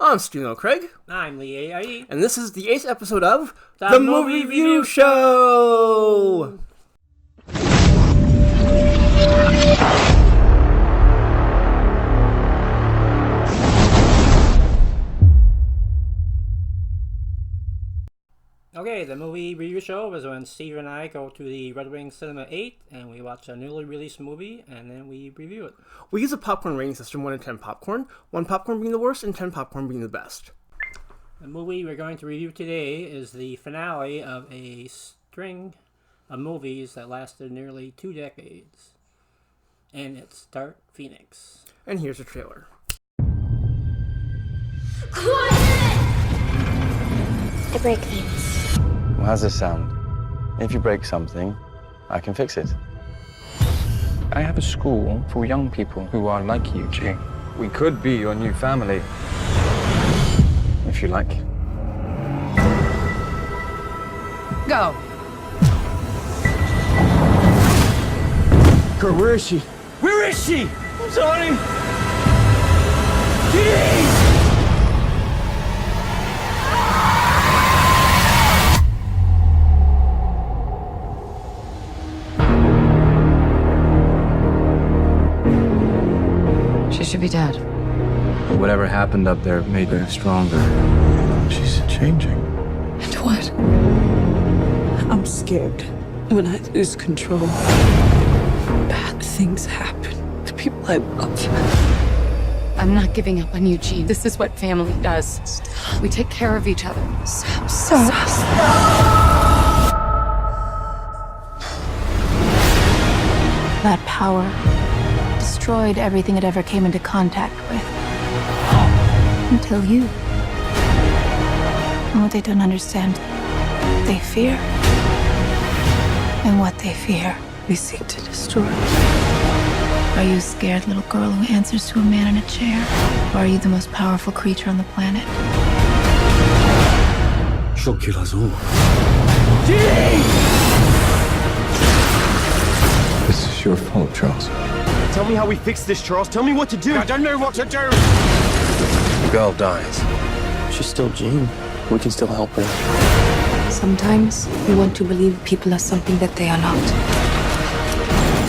I'm Steve Craig. I'm Lee Eide. And this is the 8th episode of The Movie Review Show! Okay, the movie review show is when Steve and I go to the Red Wing Cinema 8 and we watch a newly released movie and then we review it. We use a popcorn rating system, 1 to 10 popcorn, 1 popcorn being the worst and 10 popcorn being the best. The movie we're going to review today is the finale of a string of movies that lasted nearly 2 decades. And it's Dark Phoenix. And here's a trailer. I break things. Well, how's this sound? If you break something, I can fix it. I have a school for young people who are like you, G. We could be your new family. If you like. Go. Girl, where is she? Where is she? I'm sorry. Jeez! She should be dead. Whatever happened up there made her stronger. She's changing. And what? I'm scared. When I lose control, bad things happen to people I love. I'm not giving up on you, Jean. This is what family does. Stop. We take care of each other. Stop. That power destroyed everything it ever came into contact with. Until you. And what they don't understand, they fear. And what they fear, we seek to destroy. Are you a scared little girl who answers to a man in a chair? Or are you the most powerful creature on the planet? She'll kill us all. This is your fault, Charles. Tell me how we fix this, Charles. Tell me what to do. I don't know what to do. The girl dies. She's still Jean. We can still help her. Sometimes we want to believe people are something that they are not.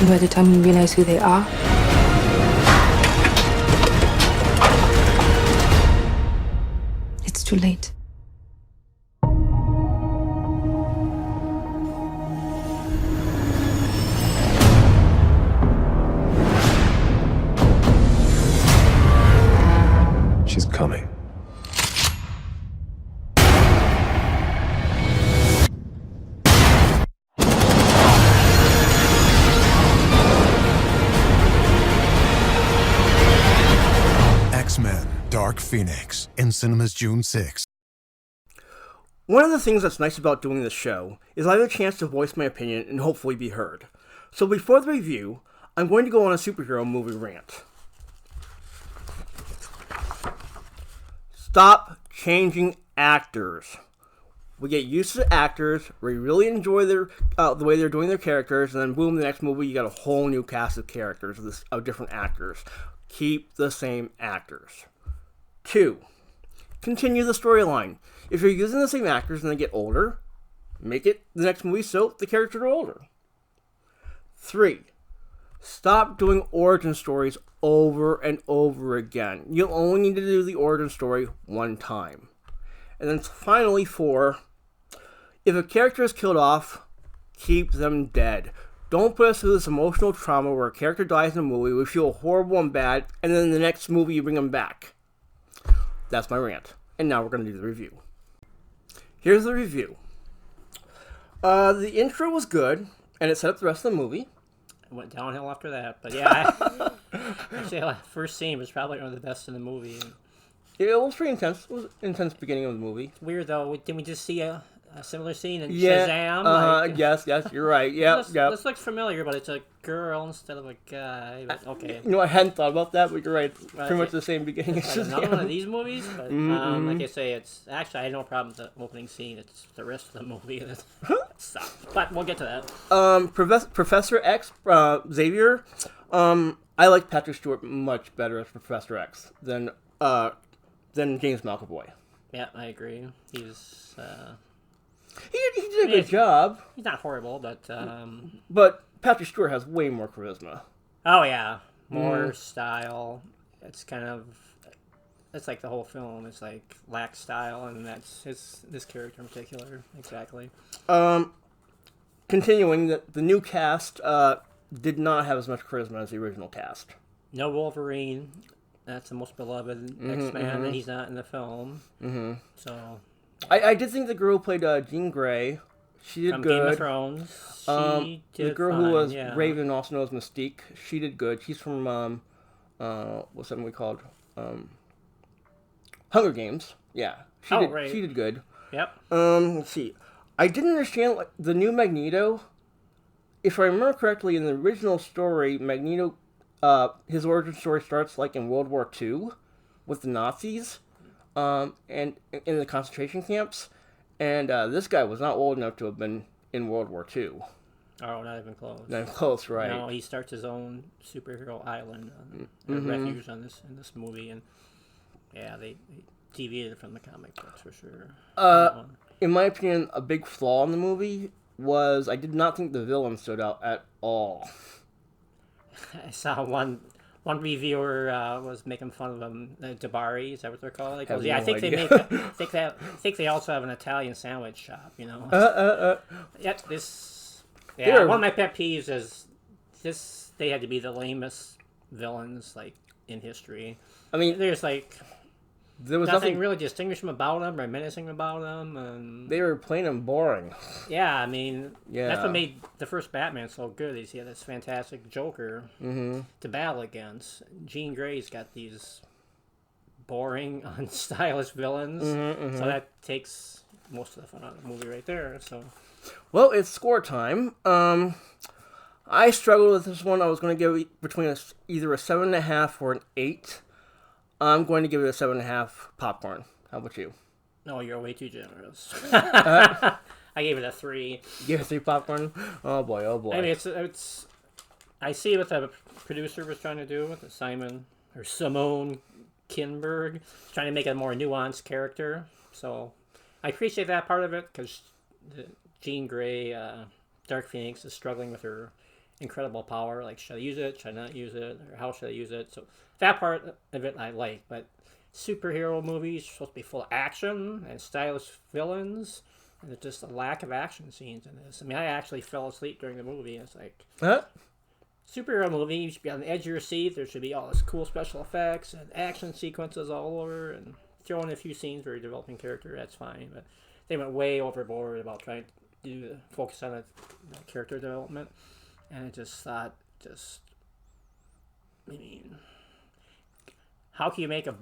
And by the time we realize who they are, it's too late. She's coming. X-Men Dark Phoenix in cinemas June 6. One of the things that's nice about doing this show is I have a chance to voice my opinion and hopefully be heard. So before the review, I'm going to go on a superhero movie rant. Stop changing actors. We get used to actors, we really enjoy the way they're doing their characters, and then boom, the next movie you got a whole new cast of characters, of different actors. Keep the same actors. 2. Continue the storyline. If you're using the same actors and they get older, make it the next movie so the characters are older. 3. Stop doing origin stories over and over again. You only need to do the origin story one time. And then finally, 4. If a character is killed off, keep them dead. Don't put us through this emotional trauma where a character dies in a movie, we feel horrible and bad, and then in the next movie you bring them back. That's my rant. And now we're going to do the review. Here's the review. The intro was good, and it set up the rest of the movie. It went downhill after that, but yeah. Actually, the first scene was probably one of the best in the movie. It was pretty intense. It was an intense beginning of the movie. It's weird, though. Didn't we just see a similar scene in Shazam? Yes, you're right. This looks familiar, but it's a girl instead of a guy. But okay. You know, I hadn't thought about that, but you're right. Pretty much the same beginning as Shazam. Another one of these movies, but like I say, it's actually I had no problem with the opening scene. It's the rest of the movie that sucks. But we'll get to that. Professor X, Xavier. I like Patrick Stewart much better as Professor X than than James McAvoy. Yeah, I agree. He's He did a good job, he's not horrible, but Patrick Stewart has way more charisma. oh yeah, more style. It's kind of it's like the whole film. It's like lacks style, and that's this character in particular. Exactly. Continuing, the new cast did not have as much charisma as the original cast. No Wolverine. That's the most beloved X-Man, and he's not in the film. So I did think the girl who played Jean Grey, she did from good. Game of Thrones, she did the girl fine, who was yeah. Raven, also known as Mystique, she did good. She's from what's that movie called? Hunger Games. Yeah, Right. She did good. Yep. Let's see. I didn't understand like the new Magneto. If I remember correctly, in the original story, Magneto, his origin story starts like in World War II, with the Nazis, and in the concentration camps, and this guy was not old enough to have been in World War II. Oh, not even close. Not even close, right? No, he starts his own superhero island, refuge in this movie, and yeah, they deviated from the comic books for sure. In my opinion, a big flaw in the movie was I did not think the villain stood out at all. I saw one reviewer was making fun of them, Dabari, is that what they're called? Like, Have yeah, no I think idea. I think they also have an Italian sandwich shop. You know. Yep. They're- One of my pet peeves is this. They had to be the lamest villains like in history. I mean, There's like there was nothing nothing. really distinguishing about them or menacing about them, and They were plain and boring. yeah, I mean, that's Yeah. what made the first Batman so good. Is he had this fantastic Joker to battle against. Jean Grey's got these boring, unstylish villains, so that takes most of the fun out of the movie right there. So, Well, it's score time. I struggled with this one. I was going to give it between either a 7.5 or an 8. I'm going to give it a 7.5 popcorn. How about you? no, you're way too generous. I gave it a 3. Give it 3 popcorn? Oh boy, oh boy. I mean, it's. I see what the producer was trying to do with the Simone Kinberg, trying to make a more nuanced character. So I appreciate that part of it because Jean Grey, Dark Phoenix, is struggling with her incredible power. Like, should I use it? Should I not use it? Or how should I use it? So that part of it I like. But superhero movies are supposed to be full of action and stylish villains. And there's just a lack of action scenes in this. I mean, I actually fell asleep during the movie. It's like, Huh? superhero movie, you should be on the edge of your seat. There should be all this cool special effects and action sequences all over. And throw in a few scenes where you're developing character, that's fine. But they went way overboard about trying to focus on the character development. And I just thought, I mean, how can you make a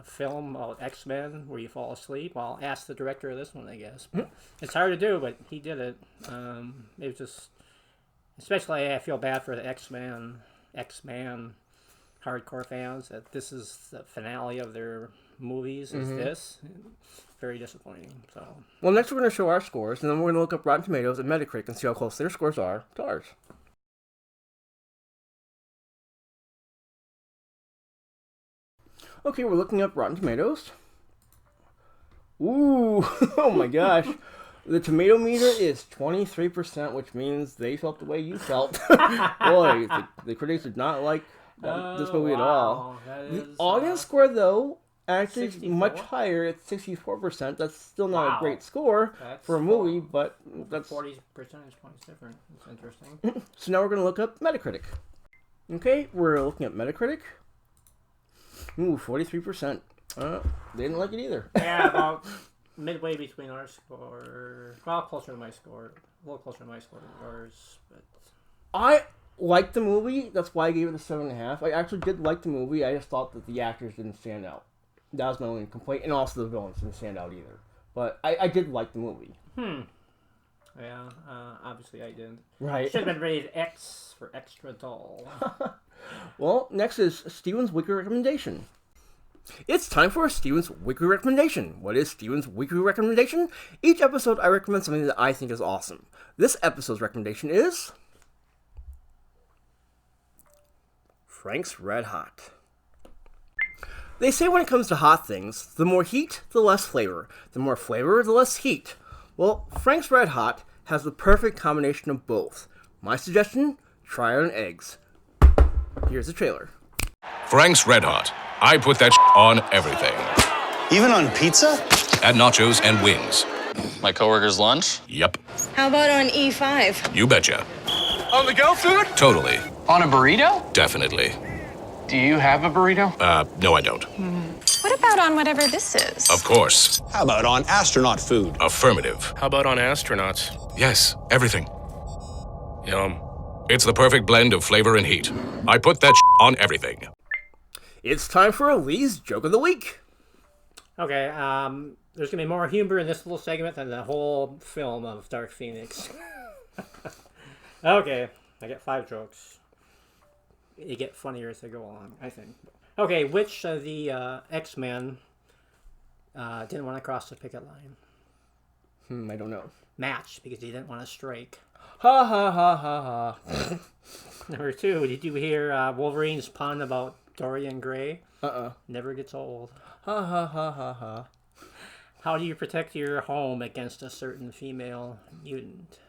film about X-Men where you fall asleep? Well, ask the director of this one, I guess. But it's hard to do, but he did it. It was just, especially I feel bad for the X-Man hardcore fans that this is the finale of their movies. Is this very disappointing? So, Well, next we're going to show our scores, and then we're going to look up Rotten Tomatoes and Metacritic and see how close their scores are to ours. Okay, we're looking up Rotten Tomatoes. Ooh, oh my gosh. The tomato meter is 23%, which means they felt the way you felt. Boy, the critics did not like this movie at all. The audience score, though, actually is 64? much higher. It's 64%. That's still not a great score for a movie, but that's... 40 percentage points different. It's interesting. So now we're going to look up Metacritic. Okay, we're looking at Metacritic. Ooh, 43%. They didn't like it either. Yeah, about midway between our score. Well, closer to my score. A little closer to my score than yours. But I liked the movie. That's why I gave it a 7.5. I actually did like the movie. I just thought that the actors didn't stand out. That was my only complaint. And also the villains didn't stand out either. But I did like the movie. yeah, obviously I didn't. Right. Should have been rated X for extra dull. Well, next is Steven's Weekly Recommendation. It's time for Steven's Weekly Recommendation. What is Steven's Weekly Recommendation? Each episode I recommend something that I think is awesome. This episode's recommendation is Frank's RedHot. They say when it comes to hot things, the more heat, the less flavor. The more flavor, the less heat. Well, Frank's RedHot has the perfect combination of both. My suggestion, try it on eggs. Here's the trailer. Frank's RedHot. I put that on everything. Even on pizza? Add nachos and wings. My coworker's lunch? Yep. How about on E5? You betcha. On the go food? Totally. On a burrito? Definitely. Do you have a burrito? No I don't. What about on whatever this is? Of course. How about on astronaut food? Affirmative. How about on astronauts? Yes, everything. Yum. It's the perfect blend of flavor and heat. I put that on everything. It's time for Lee's Joke of the Week. Okay, there's going to be more humor in this little segment than the whole film of Dark Phoenix. Okay, I get 5 jokes. They get funnier as they go along, I think. Okay, which of the X-Men didn't want to cross the picket line? I don't know. Match, because he didn't want to strike. Ha ha ha ha ha. Number 2, did you hear Wolverine's pun about Dorian Gray? Never gets old. Ha ha ha ha ha. How do you protect your home against a certain female mutant?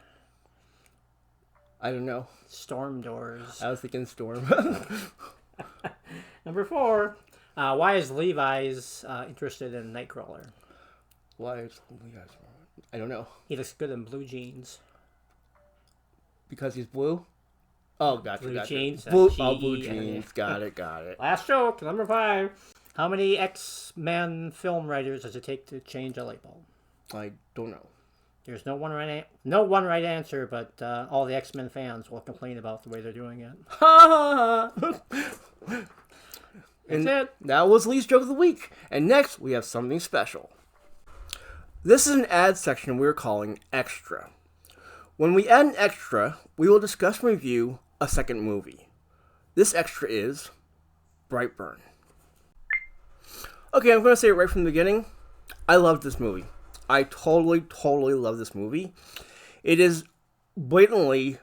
I don't know. Storm doors. I was thinking storm. Number 4, why is Levi's interested in Nightcrawler? Why is Levi's? I don't know. He looks good in blue jeans. Because he's blue? Oh, gotcha, Blue gotcha. jeans. Blue G-E-N-E. jeans. Got it. Last joke, number 5. How many X-Men film writers does it take to change a light bulb? I don't know. There's no one right answer, but all the X-Men fans will complain about the way they're doing it. Ha ha ha. That's it. That was Lee's Joke of the Week. And next, we have something special. This is an ad section we're calling Extra. When we add an extra, we will discuss and review a second movie. This extra is Brightburn. Okay, I'm going to say it right from the beginning. I love this movie. I totally love this movie. It is blatantly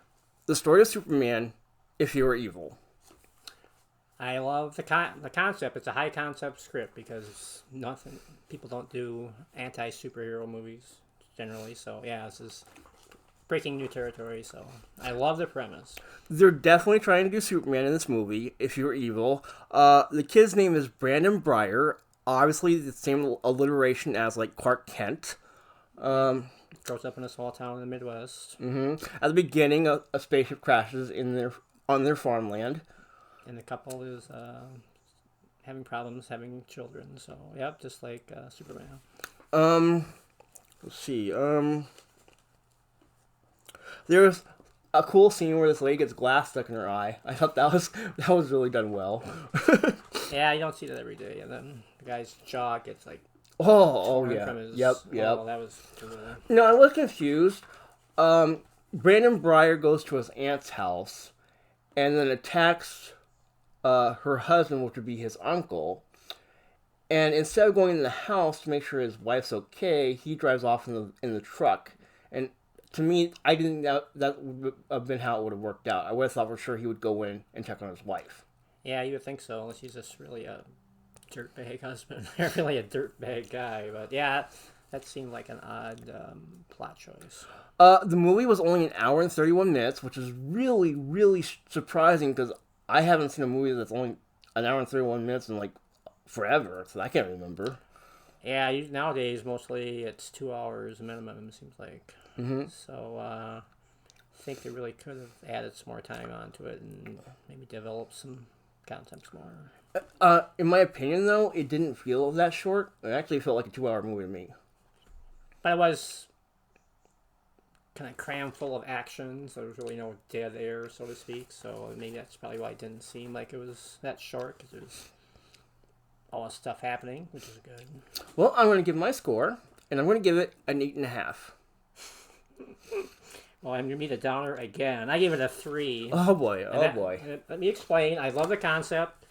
the story of Superman if he were evil. I love the concept. It's a high concept script because people don't do anti-superhero movies generally. So yeah, this is breaking new territory. So I love the premise. They're definitely trying to do Superman in this movie if he were evil. The kid's name is Brandon Breyer. Obviously, the same alliteration as like Clark Kent. Grows up in a small town in the Midwest. At the beginning, a spaceship crashes on their farmland. And the couple is having problems having children. So, yep, just like Superman. Let's see. There's a cool scene where this lady gets glass stuck in her eye. I thought that was really done well. Yeah, you don't see that every day. And then the guy's jaw gets like oh yeah. from his, Yep. Oh, that was cool. No, I was confused. Brandon Breyer goes to his aunt's house and then attacks her husband, which would be his uncle. And instead of going in the house to make sure his wife's okay, he drives off in the truck. And to me, I didn't know that would have been how it would have worked out. I would have thought for sure he would go in and check on his wife. Yeah, you would think so, unless he's just really a dirtbag husband. Really a dirtbag guy. But yeah, that seemed like an odd plot choice. The movie was only an hour and 31 minutes, which is really surprising because I haven't seen a movie that's only an hour and 31 minutes in like forever, so I can't remember. Yeah, nowadays mostly it's 2 hours minimum, it seems like. So I think they really could have added some more time onto it and maybe developed some concepts more. In my opinion, though, it didn't feel that short. It actually felt like a 2-hour movie to me. But it was kind of crammed full of action, so there was really no dead air, so to speak. So maybe that's probably why it didn't seem like it was that short, because there was all this stuff happening, which is good. Well, I'm going to give my score, and I'm going to give it an 8.5. Well, I'm going to meet a downer again. I gave it a 3. Oh, boy. Let me explain. I love the concept,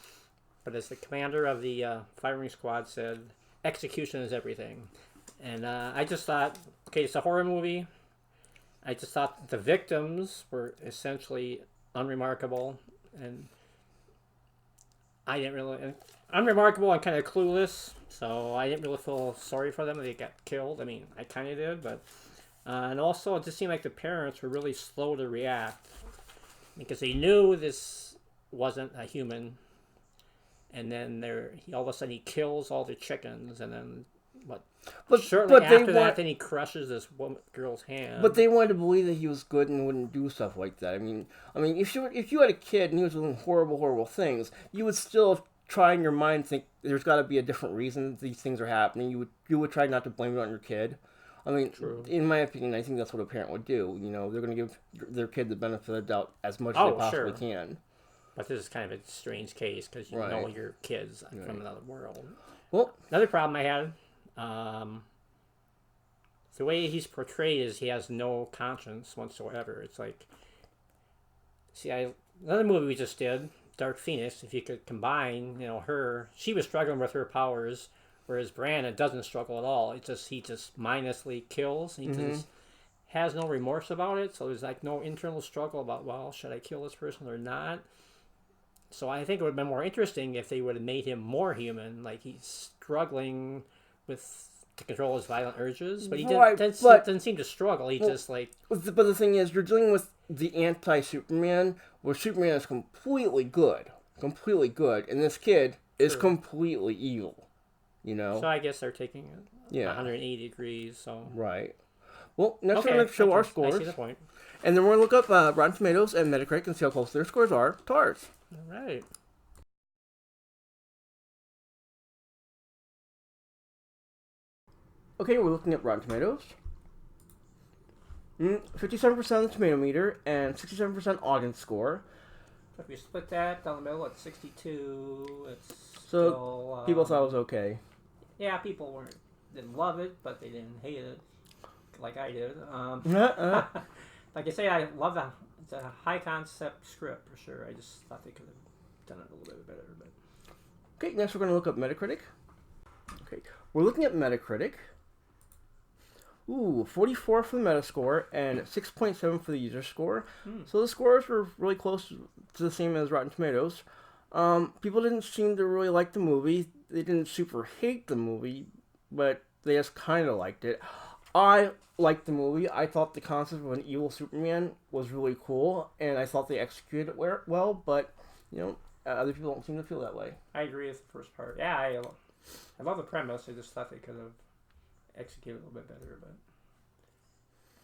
but as the commander of the firing squad said, execution is everything. And I just thought, okay, it's a horror movie. I just thought the victims were essentially unremarkable, and I didn't really... unremarkable and kind of clueless, so I didn't really feel sorry for them. They got killed. I mean, I kind of did, but and also it just seemed like the parents were really slow to react because they knew this wasn't a human, and then all of a sudden he kills all the chickens, and then shortly after that, then he crushes this girl's hand. But they wanted to believe that he was good and wouldn't do stuff like that. I mean, if you had a kid and he was doing horrible things, you would still try in your mind think there's got to be a different reason these things are happening. You would try not to blame it on your kid. I mean, True. In my opinion, I think that's what a parent would do. You know, they're going to give their kid the benefit of the doubt as much as they possibly can. But this is kind of a strange case because you know your kid's from another world. Well, another problem I had, the way he's portrayed is he has no conscience whatsoever. It's like, another movie we just did, Dark Phoenix, if you could combine, she was struggling with her powers, whereas Brandon doesn't struggle at all. He just mindlessly kills. He just has no remorse about it. So there's like no internal struggle about, well, should I kill this person or not? So I think it would have been more interesting if they would have made him more human, like he's struggling to control his violent urges, but he doesn't seem to struggle. He just like. But the thing is, you're dealing with the anti-Superman, where Superman is completely good, and this kid is completely evil. You know. So I guess they're taking it 180 degrees. So right. Well, next we're going to show our scores. I see the point. And then we're going to look up Rotten Tomatoes and Metacritic and see how close their scores are to ours. All right. Okay, we're looking at Rotten Tomatoes. 57% of the tomato meter and 67% audience score. So if you split that down the middle, it's 62. It's so still, people thought it was okay. Yeah, people didn't love it, but they didn't hate it like I did. Like I say, I love it's a high concept script for sure. I just thought they could have done it a little bit better. But okay, next we're going to look up Metacritic. Okay, we're looking at Metacritic. 44 for the Metascore and 6.7 for the user score. So the scores were really close to the same as Rotten Tomatoes. People didn't seem to really like the movie. They didn't super hate the movie, but they just kind of liked it. I liked the movie. I thought the concept of an evil Superman was really cool, and I thought they executed it well, but, other people don't seem to feel that way. I agree with the first part. Yeah, I love the premise. I just thought they could have executed a little bit better, but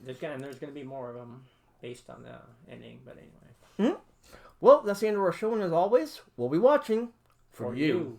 there's going to be more of them based on the ending, but anyway. Well, that's the end of our show, and as always, we'll be watching for you.